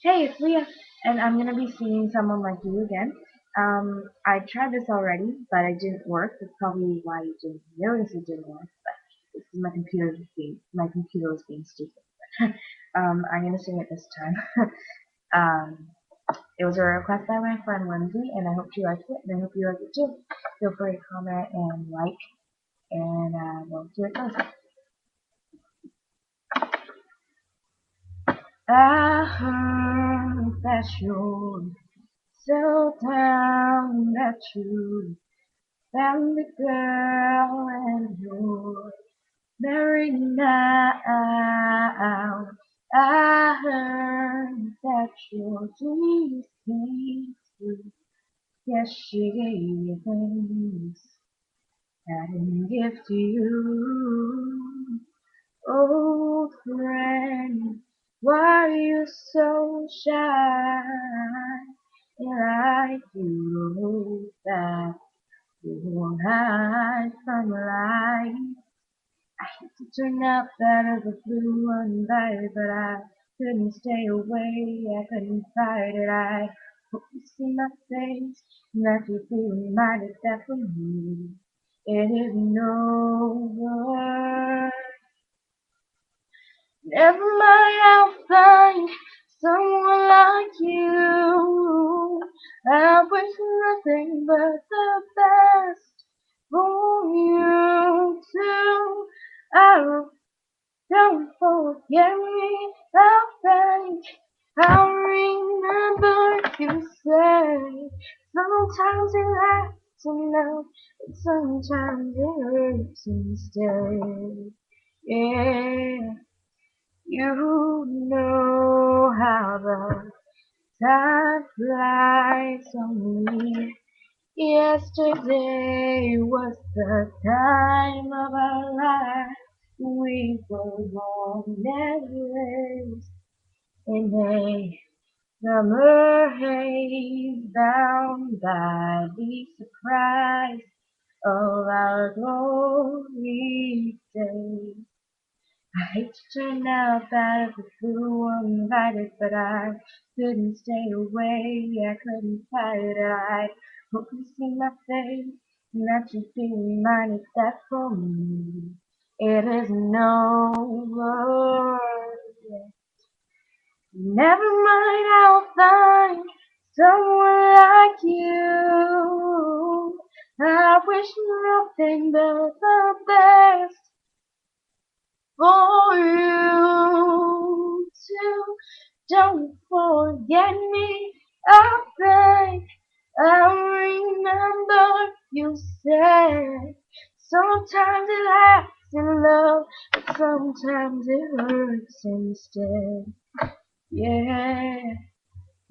Hey, it's Leah, and I'm gonna be singing Someone Like You again. I tried this already, but it didn't work. That's probably why you didn't notice it didn't work. But this is my computer was being stupid. I'm gonna sing it this time. um, it was a request by my friend Lindsay, and I hope she liked it, and I hope you like it too. Feel free to comment and like, and we'll see it first. I heard that you're so down that you found the girl and you're married now. I heard that your dreams came true. Yes, she gave you things I didn't give to you. Old friend, why are you so shy? And I do hope that you won't hide from life. I hate to turn out better the blue uninvited, but I couldn't stay away, I couldn't fight it. I hope you see my face, and that you feel reminded that for me it isn't over. Never mind, I'll find someone like you. I wish nothing but the best for you too. I don't forget me, I'll think I'll remember you say. Sometimes it lasts enough, but sometimes it hurts instead. Yeah, you know how the time flies on me. Yesterday was the time of our life. We were born and raised in a summer haze, bound by the surprise of our glory days. I hate to turn out bad for who uninvited, but I couldn't stay away, I couldn't fight it. I hope you see my face, and that you be reminded that for me it isn't over yet. Never mind, I'll find someone like you. I wish nothing but the best for you too. Don't forget me, I beg. I remember you said sometimes it lasts in love, but sometimes it hurts instead. Yeah,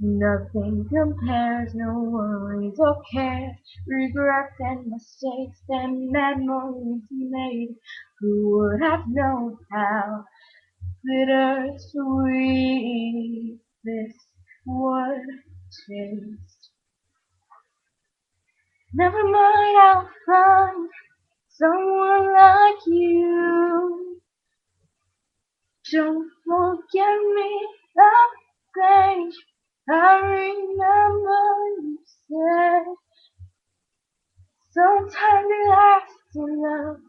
nothing compares, no worries or cares, regrets and mistakes and memories made. Who would have known how bittersweet this would taste? Never mind, I'll find someone like you. Don't forget me, I beg. I remember you said sometimes it lasts in love,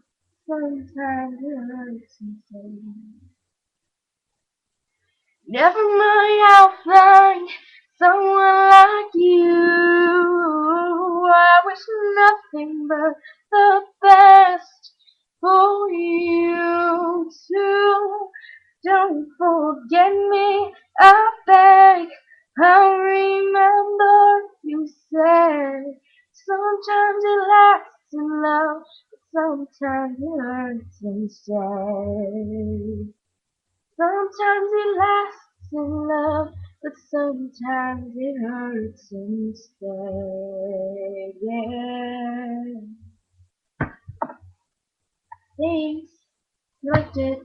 sometimes it hurts instead. Never mind, I'll find someone like you. I wish nothing but the best for you too. Don't forget me, I beg. I remember you said sometimes it lasts in love, but sometimes it hurts instead. Sometimes it lasts in love, but sometimes it hurts instead. Yeah. Thanks. You liked it.